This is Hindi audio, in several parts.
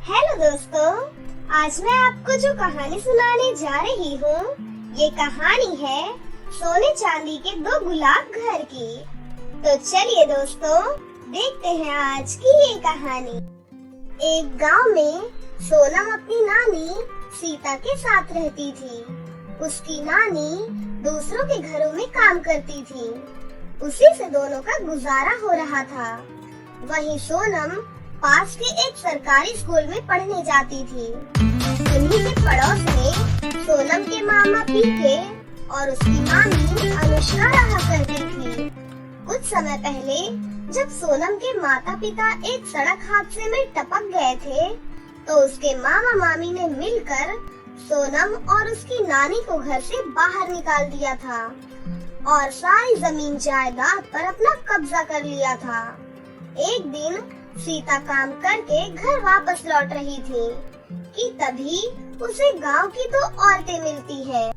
हेलो दोस्तों, आज मैं आपको जो कहानी सुनाने जा रही हूँ, ये कहानी है सोने चांदी के दो गुलाब घर की। तो चलिए दोस्तों, देखते हैं आज की ये कहानी। एक गांव में सोनम अपनी नानी सीता के साथ रहती थी। उसकी नानी दूसरों के घरों में काम करती थी, उसी से दोनों का गुजारा हो रहा था। वहीं सोनम पास के एक सरकारी स्कूल में पढ़ने जाती थी। उन्हीं के पड़ोस में सोनम के मामा पीके और उसकी मामी अनुष्का रहा करती थी। कुछ समय पहले जब सोनम के माता पिता एक सड़क हादसे में टपक गए थे, तो उसके मामा मामी ने मिलकर सोनम और उसकी नानी को घर से बाहर निकाल दिया था और सारी जमीन जायदाद पर अपना कब्जा कर लिया था। एक दिन सीता काम करके घर वापस लौट रही थी कि तभी उसे गांव की दो औरतें मिलती हैं।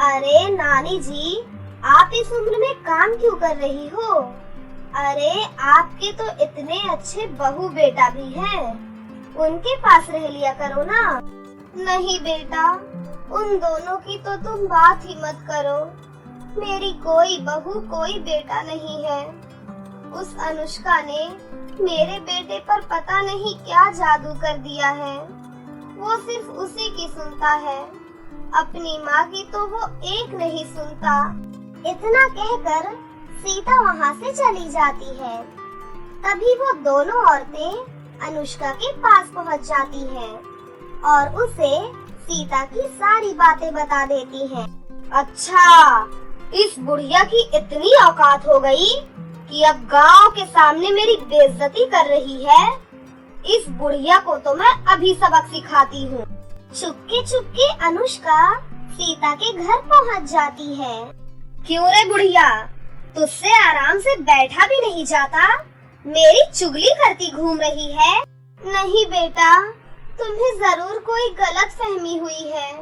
अरे नानी जी, आप इस उम्र में काम क्यों कर रही हो? अरे आपके तो इतने अच्छे बहू बेटा भी हैं, उनके पास रह लिया करो ना। नहीं बेटा, उन दोनों की तो तुम बात ही मत करो। मेरी कोई बहू कोई बेटा नहीं है। उस अनुष्का ने मेरे बेटे पर पता नहीं क्या जादू कर दिया है। वो सिर्फ उसी की सुनता है, अपनी माँ की तो वो एक नहीं सुनता। इतना कहकर सीता वहाँ से चली जाती है। तभी वो दोनों औरतें अनुष्का के पास पहुँच जाती हैं और उसे सीता की सारी बातें बता देती हैं। अच्छा, इस बुढ़िया की इतनी औकात हो गई कि अब गांव के सामने मेरी बेइज्जती कर रही है। इस बुढ़िया को तो मैं अभी सबक सिखाती हूँ। चुपके अनुष्का सीता के घर पहुँच जाती है। क्यों रे बुढ़िया, तुझसे आराम से बैठा भी नहीं जाता? मेरी चुगली करती घूम रही है। नहीं बेटा, तुम्हें जरूर कोई गलत फहमी हुई है।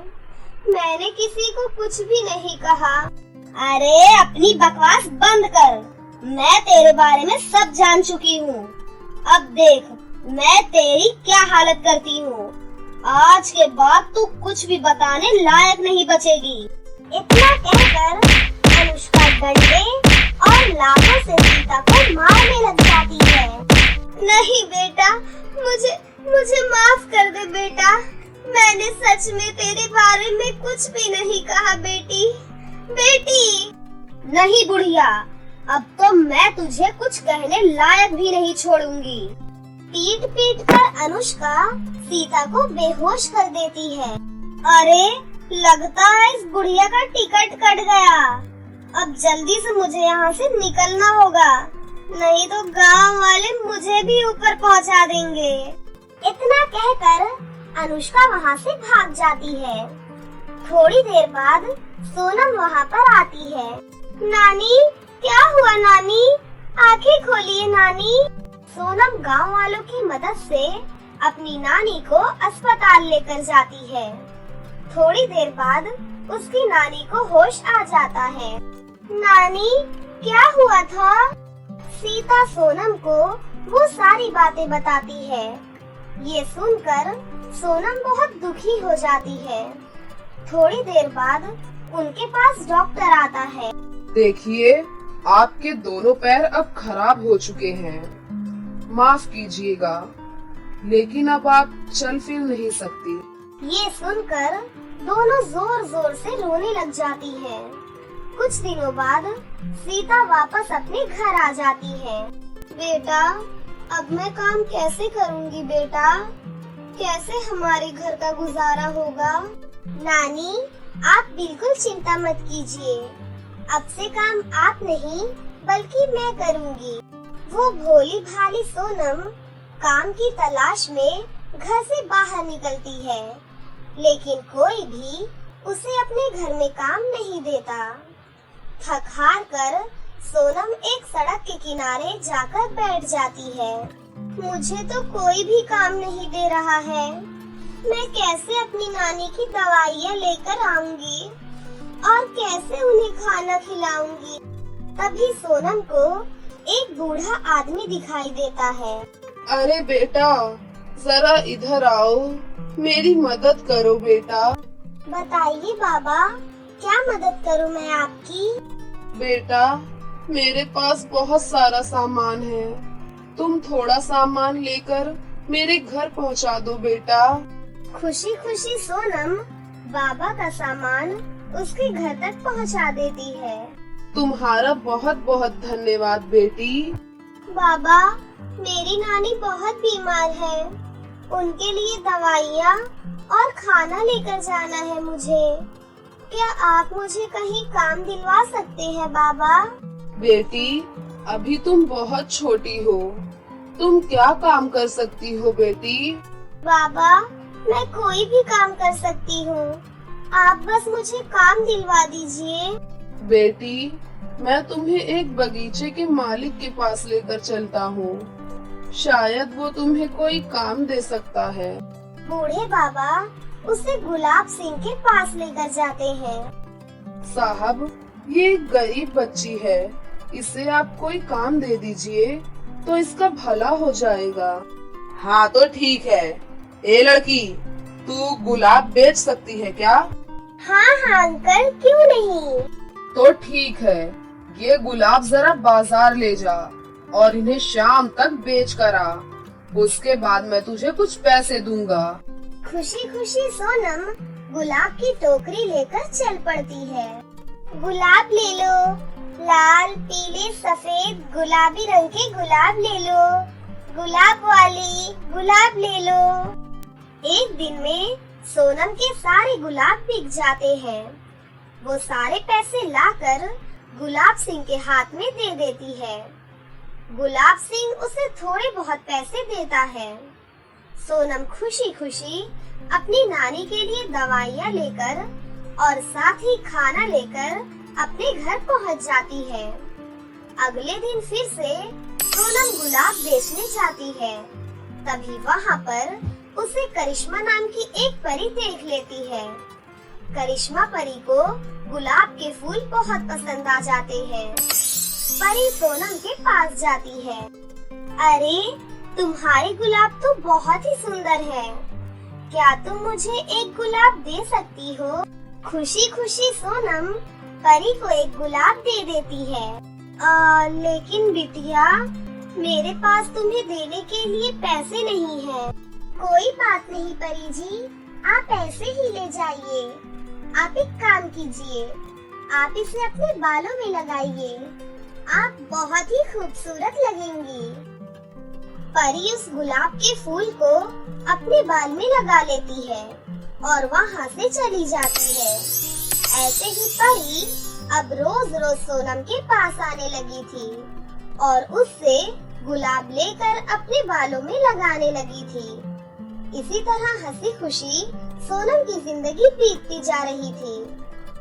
मैंने किसी को कुछ भी नहीं कहा। अरे अपनी बकवास बंद कर, मैं तेरे बारे में सब जान चुकी हूँ। अब देख मैं तेरी क्या हालत करती हूँ। आज के बाद तू कुछ भी बताने लायक नहीं बचेगी। इतना कहकर अनुष्का डंडे और लातों से सीता को मारने लग जाती है। नहीं बेटा, मुझे माफ कर दे बेटा। मैंने सच में तेरे बारे में कुछ भी नहीं कहा बेटी। नहीं बुढ़िया, अब तो मैं तुझे कुछ कहने लायक भी नहीं छोड़ूंगी। पीट कर अनुष्का सीता को बेहोश कर देती है। अरे लगता है इस बुढ़िया का टिकट कट गया। अब जल्दी से मुझे यहाँ से निकलना होगा, नहीं तो गांव वाले मुझे भी ऊपर पहुँचा देंगे। इतना कहकर अनुष्का वहाँ से भाग जाती है। थोड़ी देर बाद सोनम वहाँ पर आती है। नानी, क्या हुआ नानी? आंखें खोलिए नानी। सोनम गांव वालों की मदद से अपनी नानी को अस्पताल लेकर जाती है। थोड़ी देर बाद उसकी नानी को होश आ जाता है। नानी, क्या हुआ था? सीता सोनम को वो सारी बातें बताती है। ये सुनकर सोनम बहुत दुखी हो जाती है। थोड़ी देर बाद उनके पास डॉक्टर आता है। देखिए, आपके दोनों पैर अब खराब हो चुके हैं। माफ कीजिएगा, लेकिन अब आप चल फिर नहीं सकती। ये सुनकर दोनों जोर जोर से रोने लग जाती हैं। कुछ दिनों बाद सीता वापस अपने घर आ जाती है। बेटा, अब मैं काम कैसे करूँगी बेटा? कैसे हमारे घर का गुजारा होगा? नानी, आप बिल्कुल चिंता मत कीजिए। अब से काम आप नहीं बल्कि मैं करूँगी। वो भोली भाली सोनम काम की तलाश में घर से बाहर निकलती है, लेकिन कोई भी उसे अपने घर में काम नहीं देता। थक हार कर सोनम एक सड़क के किनारे जाकर बैठ जाती है। मुझे तो कोई भी काम नहीं दे रहा है। मैं कैसे अपनी नानी की दवाइयाँ लेकर आऊंगी और कैसे उन्हें खाना खिलाऊंगी? तभी सोनम को एक बूढ़ा आदमी दिखाई देता है। अरे बेटा, जरा इधर आओ, मेरी मदद करो बेटा। बताइए बाबा, क्या मदद करूं मैं आपकी? बेटा, मेरे पास बहुत सारा सामान है, तुम थोड़ा सामान लेकर मेरे घर पहुंचा दो बेटा। खुशी खुशी सोनम बाबा का सामान उसके घर तक पहुंचा देती है। तुम्हारा बहुत बहुत धन्यवाद बेटी। बाबा, मेरी नानी बहुत बीमार है, उनके लिए दवाइयाँ और खाना लेकर जाना है मुझे। क्या आप मुझे कहीं काम दिलवा सकते हैं बाबा? बेटी, अभी तुम बहुत छोटी हो, तुम क्या काम कर सकती हो बेटी? बाबा, मैं कोई भी काम कर सकती हूँ, आप बस मुझे काम दिलवा दीजिए। बेटी, मैं तुम्हें एक बगीचे के मालिक के पास लेकर चलता हूँ, शायद वो तुम्हें कोई काम दे सकता है। बूढ़े बाबा उसे गुलाब सिंह के पास लेकर जाते हैं। साहब, ये एक गरीब बच्ची है, इसे आप कोई काम दे दीजिए तो इसका भला हो जाएगा। हाँ तो ठीक है। ए लड़की, तू गुलाब बेच सकती है क्या? हाँ हाँ अंकल, क्यों नहीं। तो ठीक है, ये गुलाब जरा बाजार ले जा और इन्हें शाम तक बेच कर आ, उसके बाद मैं तुझे कुछ पैसे दूंगा। खुशी खुशी सोनम गुलाब की टोकरी लेकर चल पड़ती है। गुलाब ले लो, लाल पीले सफेद गुलाबी रंग के गुलाब ले लो, गुलाब वाली गुलाब ले लो। एक दिन में सोनम के सारे गुलाब बिक जाते हैं। वो सारे पैसे लाकर गुलाब सिंह के हाथ में दे देती है। गुलाब सिंह उसे थोड़े बहुत पैसे देता है। सोनम खुशी खुशी अपनी नानी के लिए दवाइयाँ लेकर और साथ ही खाना लेकर अपने घर पहुँच जाती है। अगले दिन फिर से सोनम गुलाब बेचने जाती है। तभी वहाँ पर उसे करिश्मा नाम की एक परी देख लेती है। करिश्मा परी को गुलाब के फूल बहुत पसंद आ जाते हैं। परी सोनम के पास जाती है। अरे, तुम्हारे गुलाब तो बहुत ही सुंदर है, क्या तुम मुझे एक गुलाब दे सकती हो? खुशी खुशी सोनम परी को एक गुलाब दे देती है। लेकिन बिटिया, मेरे पास तुम्हें देने के लिए पैसे नहीं है। कोई बात नहीं परी जी, आप ऐसे ही ले जाइए। आप एक काम कीजिए, आप इसे अपने बालों में लगाइए, आप बहुत ही खूबसूरत लगेंगी। परी उस गुलाब के फूल को अपने बाल में लगा लेती है और वहाँ से चली जाती है। ऐसे ही परी अब रोज रोज सोनम के पास आने लगी थी और उससे गुलाब लेकर अपने बालों में लगाने लगी थी। इसी तरह हंसी खुशी सोनम की जिंदगी बीतती जा रही थी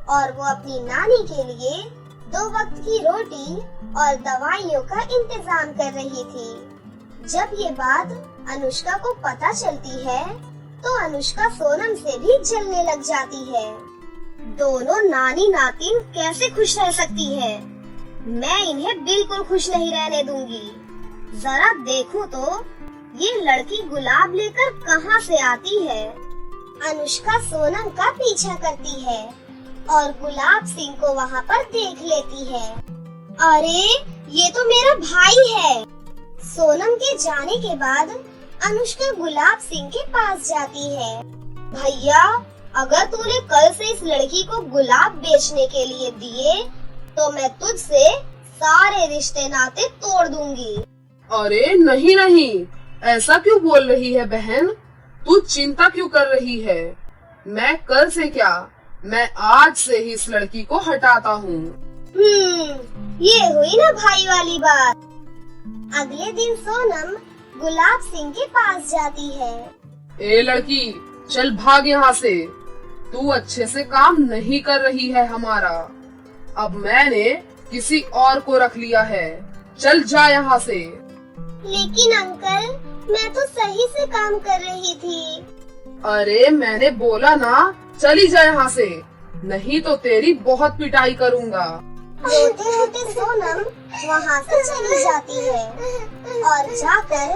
और वो अपनी नानी के लिए 2 वक्त की रोटी और दवाइयों का इंतजाम कर रही थी। जब ये बात अनुष्का को पता चलती है तो अनुष्का सोनम से भी जलने लग जाती है। दोनों नानी नातिन कैसे खुश रह सकती है? मैं इन्हें बिल्कुल खुश नहीं रहने दूंगी। जरा देखूं तो ये लड़की गुलाब लेकर कहाँ से आती है। अनुष्का सोनम का पीछा करती है और गुलाब सिंह को वहाँ पर देख लेती है। अरे, ये तो मेरा भाई है। सोनम के जाने के बाद अनुष्का गुलाब सिंह के पास जाती है। भैया, अगर तूने कल से इस लड़की को गुलाब बेचने के लिए दिए तो मैं तुझसे सारे रिश्ते नाते तोड़ दूंगी। अरे नहीं नहीं, ऐसा क्यों बोल रही है बहन? तू चिंता क्यों कर रही है? मैं कल से क्या, मैं आज से ही इस लड़की को हटाता हूँ। ये हुई ना भाई वाली बात। अगले दिन सोनम गुलाब सिंह के पास जाती है। ए लड़की, चल भाग यहाँ से, तू अच्छे से काम नहीं कर रही है हमारा। अब मैंने किसी और को रख लिया है, चल जा यहाँ से। लेकिन अंकल, मैं तो सही से काम कर रही थी। अरे मैंने बोला ना, चली जा यहाँ से, नहीं तो तेरी बहुत पिटाई करूँगा। रोते रोते सोनम वहाँ से चली जाती है और जाकर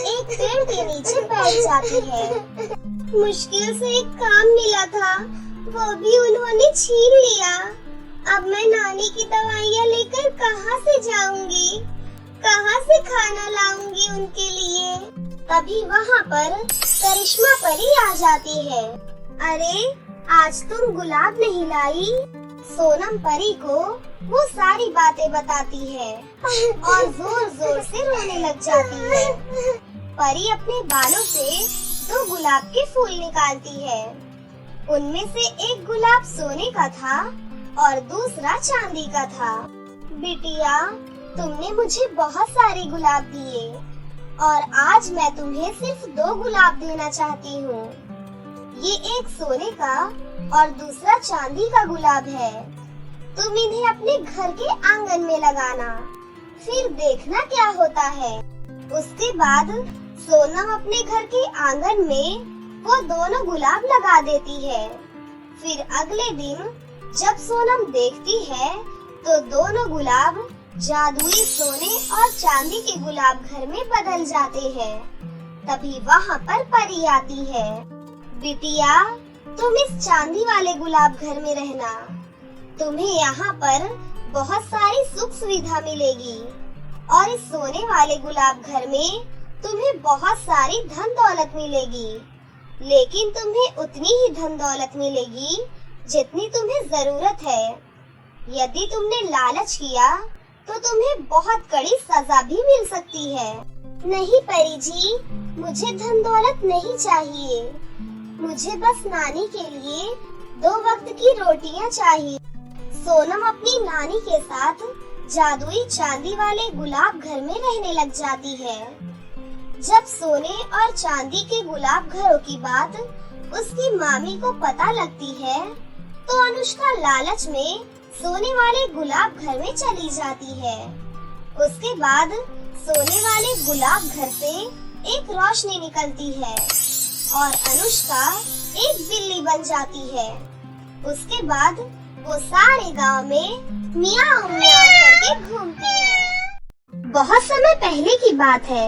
एक पेड़ के नीचे बैठ जाती है। मुश्किल से एक काम मिला था, वो भी उन्होंने छीन लिया। अब मैं नानी की दवाइयाँ लेकर कहाँ से जाऊंगी, कहाँ से खाना लाऊंगी उनके लिए। तभी वहाँ पर करिश्मा परी आ जाती है। अरे आज तुम गुलाब नहीं लाई? सोनम परी को वो सारी बातें बताती है और जोर जोर से रोने लग जाती है। परी अपने बालों से 2 गुलाब के फूल निकालती है। उनमें से एक गुलाब सोने का था और दूसरा चांदी का था। बिटिया, तुमने मुझे बहुत सारे गुलाब दिए और आज मैं तुम्हें सिर्फ 2 गुलाब देना चाहती हूँ। ये एक सोने का और दूसरा चांदी का गुलाब है। तुम इन्हें अपने घर के आंगन में लगाना, फिर देखना क्या होता है। उसके बाद सोनम अपने घर के आंगन में वो दोनों गुलाब लगा देती है। फिर अगले दिन जब सोनम देखती है तो दोनों गुलाब जादुई सोने और चांदी के गुलाब घर में बदल जाते हैं। तभी वहाँ पर परी आती है। बिटिया, तुम इस चांदी वाले गुलाब घर में रहना। तुम्हें यहाँ पर बहुत सारी सुख सुविधा मिलेगी और इस सोने वाले गुलाब घर में तुम्हें बहुत सारी धन दौलत मिलेगी। लेकिन तुम्हें उतनी ही धन दौलत मिलेगी जितनी तुम्हें जरूरत है। यदि तुमने लालच किया तो तुम्हें बहुत कड़ी सजा भी मिल सकती है। नहीं परी जी, मुझे धन दौलत नहीं चाहिए। मुझे बस नानी के लिए 2 वक्त की रोटियां चाहिए। सोनम अपनी नानी के साथ जादुई चांदी वाले गुलाब घर में रहने लग जाती है। जब सोने और चांदी के गुलाब घरों की बात उसकी मामी को पता लगती है तो अनुष्का लालच में सोने वाले गुलाब घर में चली जाती है। उसके बाद सोने वाले गुलाब घर से एक रोशनी निकलती है और अनुष्का एक बिल्ली बन जाती है। उसके बाद वो सारे गांव में मियाऊ मियाऊ करके घूमती है। बहुत समय पहले की बात है।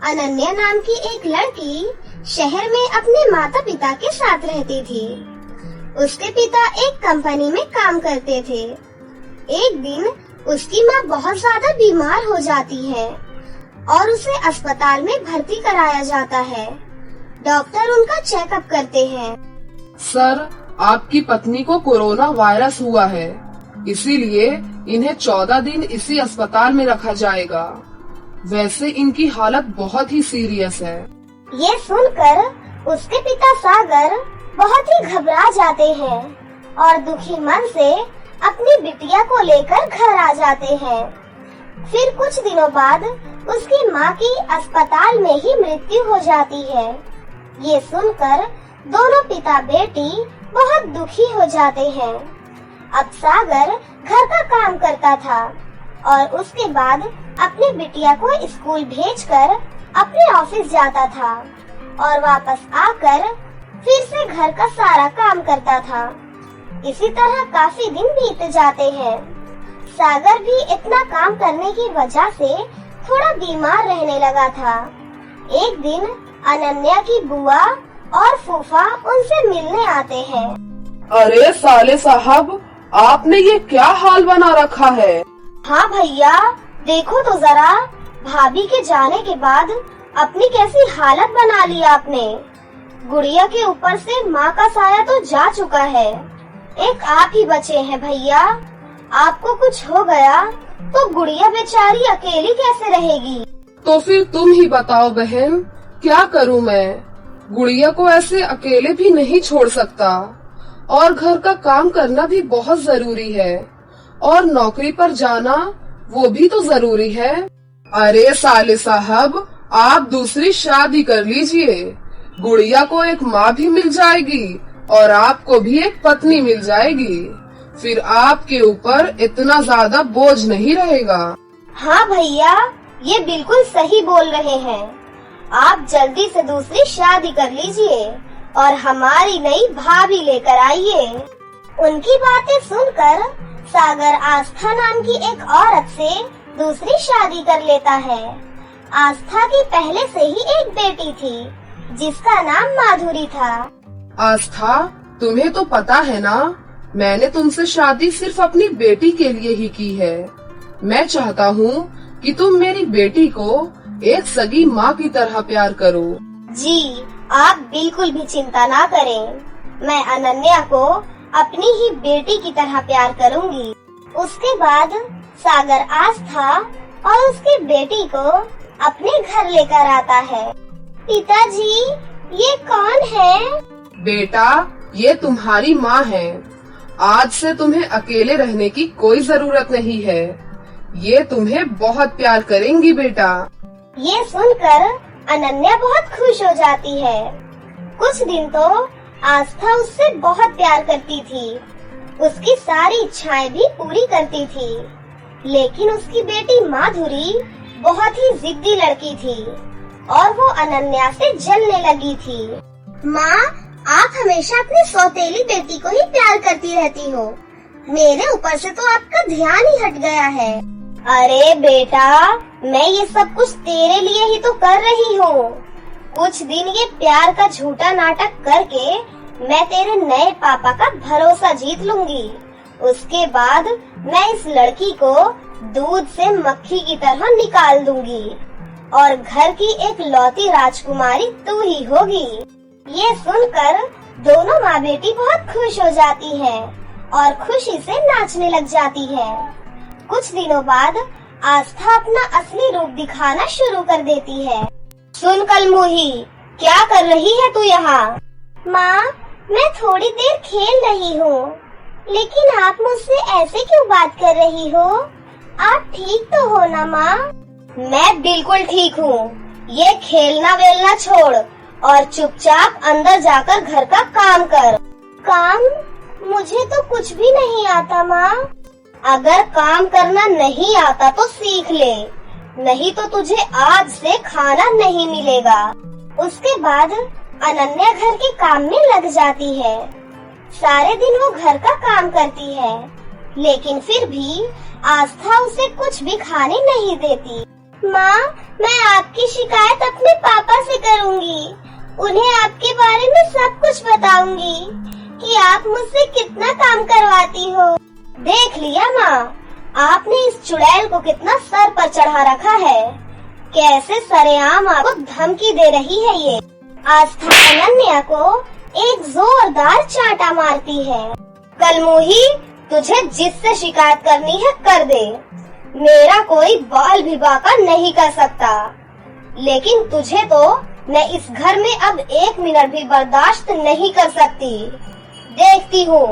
अनन्या नाम की एक लड़की शहर में अपने माता पिता के साथ रहती थी। उसके पिता एक कंपनी में काम करते थे। एक दिन उसकी माँ बहुत ज्यादा बीमार हो जाती है और उसे अस्पताल में भर्ती कराया जाता है। डॉक्टर उनका चेकअप करते हैं। सर, आपकी पत्नी को कोरोना वायरस हुआ है, इसीलिए इन्हें 14 दिन इसी अस्पताल में रखा जाएगा। वैसे इनकी हालत बहुत ही सीरियस है। ये सुनकर उसके पिता सागर बहुत ही घबरा जाते हैं और दुखी मन से अपनी बिटिया को लेकर घर आ जाते हैं। फिर कुछ दिनों बाद उसकी माँ की अस्पताल में ही मृत्यु हो जाती है। ये सुनकर दोनों पिता बेटी बहुत दुखी हो जाते हैं। अब सागर घर का काम करता था और उसके बाद अपनी बिटिया को स्कूल भेजकर अपने ऑफिस जाता था और वापस आकर फिर से घर का सारा काम करता था। इसी तरह काफी दिन बीत जाते हैं। सागर भी इतना काम करने की वजह से थोड़ा बीमार रहने लगा था। एक दिन अनन्या की बुआ और फूफा उनसे मिलने आते हैं। अरे साले साहब, आपने ये क्या हाल बना रखा है? हाँ भैया, देखो तो जरा, भाभी के जाने के बाद अपनी कैसी हालत बना ली आपने। गुड़िया के ऊपर से माँ का साया तो जा चुका है, एक आप ही बचे हैं भैया। आपको कुछ हो गया तो गुड़िया बेचारी अकेली कैसे रहेगी? तो फिर तुम ही बताओ बहन, क्या करूँ मैं? गुड़िया को ऐसे अकेले भी नहीं छोड़ सकता और घर का काम करना भी बहुत जरूरी है और नौकरी पर जाना वो भी तो जरूरी है। अरे साले साहब, आप दूसरी शादी कर लीजिए। गुड़िया को एक माँ भी मिल जाएगी और आपको भी एक पत्नी मिल जाएगी। फिर आपके ऊपर इतना ज्यादा बोझ नहीं रहेगा। हाँ भैया, ये बिल्कुल सही बोल रहे हैं। आप जल्दी से दूसरी शादी कर लीजिए और हमारी नई भाभी लेकर आइए। उनकी बातें सुनकर सागर आस्था नाम की एक औरत से दूसरी शादी कर लेता है। आस्था की पहले से ही एक बेटी थी जिसका नाम माधुरी था। आस्था, तुम्हें तो पता है ना, मैंने तुमसे शादी सिर्फ अपनी बेटी के लिए ही की है। मैं चाहता हूँ कि तुम मेरी बेटी को एक सगी माँ की तरह प्यार करो। जी, आप बिल्कुल भी चिंता ना करें, मैं अनन्या को अपनी ही बेटी की तरह प्यार करूंगी। उसके बाद सागर आस्था और उसकी बेटी को अपने घर लेकर आता है। पिताजी, ये कौन है? बेटा, ये तुम्हारी माँ है। आज से तुम्हें अकेले रहने की कोई जरूरत नहीं है। ये तुम्हें बहुत प्यार करेंगी बेटा। ये सुनकर अनन्या बहुत खुश हो जाती है। कुछ दिन तो आस्था उससे बहुत प्यार करती थी, उसकी सारी इच्छाएं भी पूरी करती थी। लेकिन उसकी बेटी माधुरी बहुत ही जिद्दी लड़की थी और वो अनन्या से जलने लगी थी। माँ, आप हमेशा अपनी सौतेली बेटी को ही प्यार करती रहती हो। मेरे ऊपर से तो आपका ध्यान ही हट गया है। अरे बेटा, मैं ये सब कुछ तेरे लिए ही तो कर रही हूँ। कुछ दिन ये प्यार का झूठा नाटक करके मैं तेरे नए पापा का भरोसा जीत लूंगी। उसके बाद मैं इस लड़की को दूध से मक्खी की तरह निकाल दूंगी और घर की एक लौती राजकुमारी तू ही होगी। ये सुनकर दोनों माँ बेटी बहुत खुश हो जाती हैं और खुशी से नाचने लग जाती है। कुछ दिनों बाद आस्था अपना असली रूप दिखाना शुरू कर देती है। सुन कलमुही, क्या कर रही है तू यहाँ? माँ, मैं थोड़ी देर खेल रही हूँ। लेकिन आप मुझसे ऐसे क्यों बात कर रही हो? आप ठीक तो हो ना माँ? मैं बिल्कुल ठीक हूँ। ये खेलना वेलना छोड़ और चुपचाप अंदर जाकर घर का काम कर। काम? मुझे तो कुछ भी नहीं आता माँ। अगर काम करना नहीं आता तो सीख ले, नहीं तो तुझे आज से खाना नहीं मिलेगा। उसके बाद अनन्या घर के काम में लग जाती है। सारे दिन वो घर का काम करती है, लेकिन फिर भी आस्था उसे कुछ भी खाने नहीं देती। माँ, मैं आपकी शिकायत अपने पापा से करूँगी। उन्हें आपके बारे में सब कुछ बताऊंगी कि आप मुझसे कितना काम करवाती हो। देख लिया माँ, आपने इस चुड़ैल को कितना सर पर चढ़ा रखा है। कैसे सरेआम आपको धमकी दे रही है ये। आस्था अनन्या को एक जोरदार चांटा मारती है। कलमुही, तुझे जिससे शिकायत करनी है कर दे। मेरा कोई बाल भी बाका नहीं कर सकता। लेकिन तुझे तो मैं इस घर में अब 1 मिनट भी बर्दाश्त नहीं कर सकती। देखती हूँ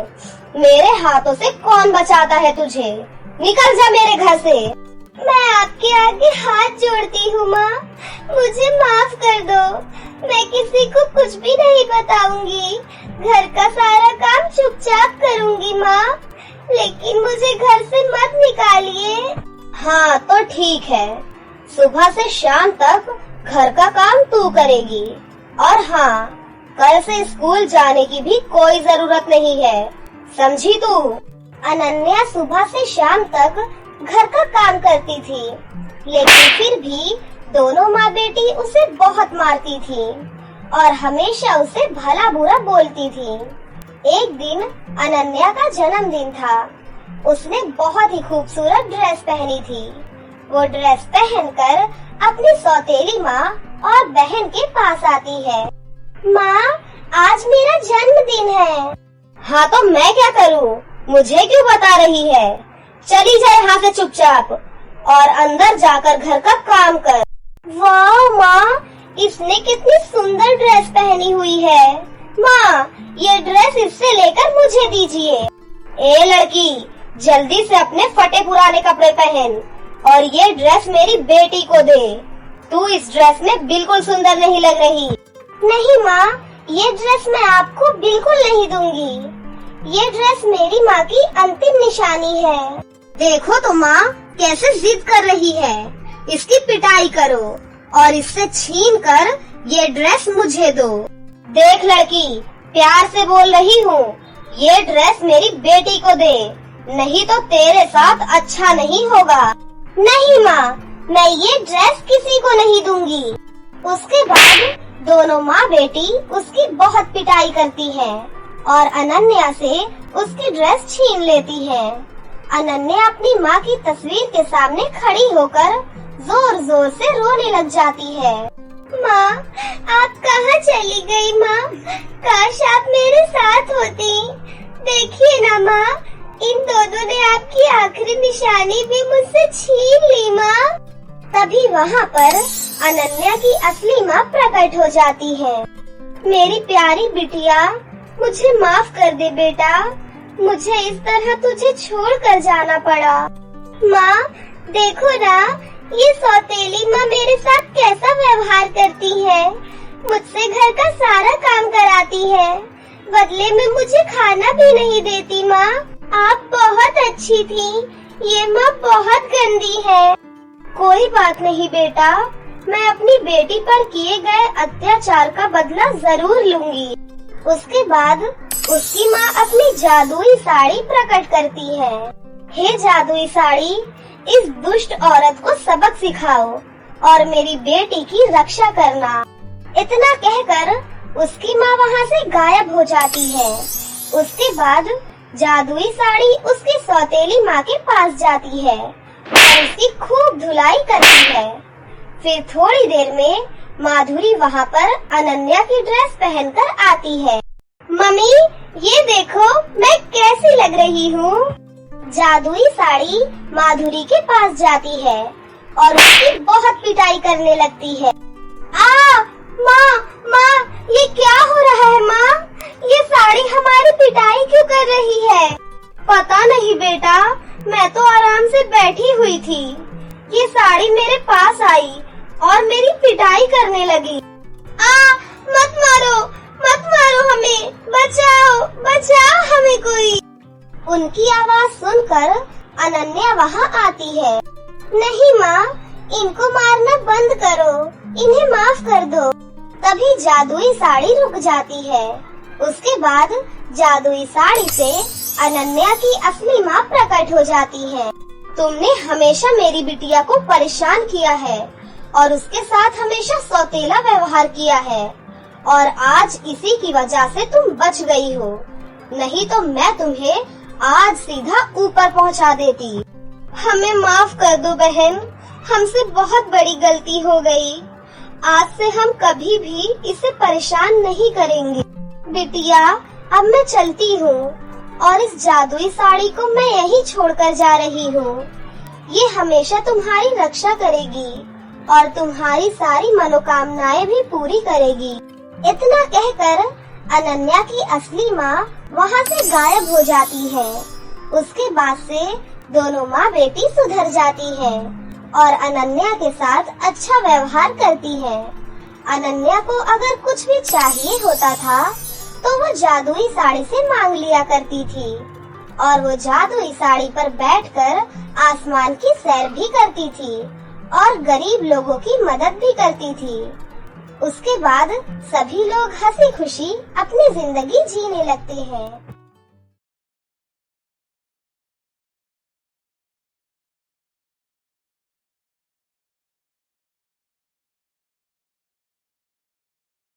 मेरे हाथों से कौन बचाता है तुझे। निकल जा मेरे घर से। मैं आपके आगे हाथ जोड़ती हूँ माँ, मुझे माफ कर दो। मैं किसी को कुछ भी नहीं बताऊंगी। घर का सारा काम चुपचाप करूंगी माँ, लेकिन मुझे घर से मत निकालिए। हाँ तो ठीक है, सुबह से शाम तक घर का काम तू करेगी। और हाँ, कल से स्कूल जाने की भी कोई जरूरत नहीं है, समझी तू? अनन्या सुबह से शाम तक घर का काम करती थी, लेकिन फिर भी दोनों माँ बेटी उसे बहुत मारती थी और हमेशा उसे भला बुरा बोलती थी। एक दिन अनन्या का जन्मदिन था। उसने बहुत ही खूबसूरत ड्रेस पहनी थी। वो ड्रेस पहनकर अपनी सौतेली माँ और बहन के पास आती है। माँ, आज मेरा जन्मदिन है। हाँ तो मैं क्या करूँ? मुझे क्यों बता रही है? चली जाए यहाँ से चुपचाप और अंदर जाकर घर का काम कर। वाह माँ, इसने कितनी सुंदर ड्रेस पहनी हुई है। माँ, ये ड्रेस इससे लेकर मुझे दीजिए। ए लड़की, जल्दी से अपने फटे पुराने कपड़े पहन और ये ड्रेस मेरी बेटी को दे। तू इस ड्रेस में बिल्कुल सुंदर नहीं लग रही। नहीं माँ, ये ड्रेस मैं आपको बिल्कुल नहीं दूंगी। ये ड्रेस मेरी माँ की अंतिम निशानी है। देखो तो माँ कैसे जिद कर रही है। इसकी पिटाई करो और इससे छीन कर ये ड्रेस मुझे दो। देख लड़की, प्यार से बोल रही हूँ, ये ड्रेस मेरी बेटी को दे, नहीं तो तेरे साथ अच्छा नहीं होगा। नहीं माँ, मैं ये ड्रेस किसी को नहीं दूंगी। उसके बाद दोनों माँ बेटी उसकी बहुत पिटाई करती हैं और अनन्या से उसकी ड्रेस छीन लेती है। अनन्या अपनी माँ की तस्वीर के सामने खड़ी होकर जोर जोर से रोने लग जाती है। माँ, आप कहाँ चली गई माँ? काश आप मेरे साथ होती। देखिए ना माँ, इन दोनों ने आपकी आखिरी निशानी भी मुझसे छीन ली माँ। तभी वहाँ पर अनन्या की असली माँ प्रकट हो जाती है। मेरी प्यारी बिटिया, मुझे माफ कर दे बेटा, मुझे इस तरह तुझे छोड़कर जाना पड़ा। माँ देखो ना, ये सौतेली माँ मेरे साथ कैसा व्यवहार करती है। मुझसे घर का सारा काम कराती है, बदले में मुझे खाना भी नहीं देती। माँ आप बहुत अच्छी थी, ये माँ बहुत गंदी है। कोई बात नहीं बेटा, मैं अपनी बेटी पर किए गए अत्याचार का बदला जरूर लूंगी। उसके बाद उसकी माँ अपनी जादुई साड़ी प्रकट करती है। हे जादुई साड़ी, इस दुष्ट औरत को सबक सिखाओ और मेरी बेटी की रक्षा करना। इतना कहकर उसकी माँ वहाँ से गायब हो जाती है। उसके बाद जादुई साड़ी उसकी सौतेली माँ के पास जाती है और उसकी खूब धुलाई करती है। फिर थोड़ी देर में माधुरी वहाँ पर अनन्या की ड्रेस पहनकर आती है। मम्मी ये देखो मैं कैसी लग रही हूँ। जादुई साड़ी माधुरी के पास जाती है और उसकी बहुत पिटाई करने लगती है। माँ, ये क्या हो रहा है माँ? ये साड़ी हमारी पिटाई क्यों कर रही है? पता नहीं बेटा, मैं तो आराम से बैठी हुई थी। ये साड़ी मेरे पास आई और मेरी पिटाई करने लगी। मत मारो हमें, बचाओ हमें कोई। उनकी आवाज सुनकर अनन्या वहाँ आती है। नहीं माँ, इनको मारना बंद करो, इन्हें माफ कर दो। तभी जादुई साड़ी रुक जाती है। उसके बाद जादुई साड़ी से अनन्या की असली माँ प्रकट हो जाती है। तुमने हमेशा मेरी बिटिया को परेशान किया है और उसके साथ हमेशा सौतेला व्यवहार किया है और आज इसी की वजह से तुम बच गई हो, नहीं तो मैं तुम्हें आज सीधा ऊपर पहुंचा देती। हमें माफ कर दो बहन, हमसे बहुत बड़ी गलती हो गई। आज से हम कभी भी इसे परेशान नहीं करेंगे। बिटिया अब मैं चलती हूँ और इस जादुई साड़ी को मैं यहीं छोड़कर जा रही हूँ। ये हमेशा तुम्हारी रक्षा करेगी और तुम्हारी सारी मनोकामनाएं भी पूरी करेगी। इतना कहकर अनन्या की असली माँ वहाँ से गायब हो जाती है। उसके बाद से दोनों माँ बेटी सुधर जाती है और अनन्या के साथ अच्छा व्यवहार करती है। अनन्या को अगर कुछ भी चाहिए होता था तो वो जादुई साड़ी से मांग लिया करती थी और वो जादुई साड़ी पर बैठकर आसमान की सैर भी करती थी और गरीब लोगों की मदद भी करती थी। उसके बाद सभी लोग हंसी खुशी अपनी जिंदगी जीने लगते हैं।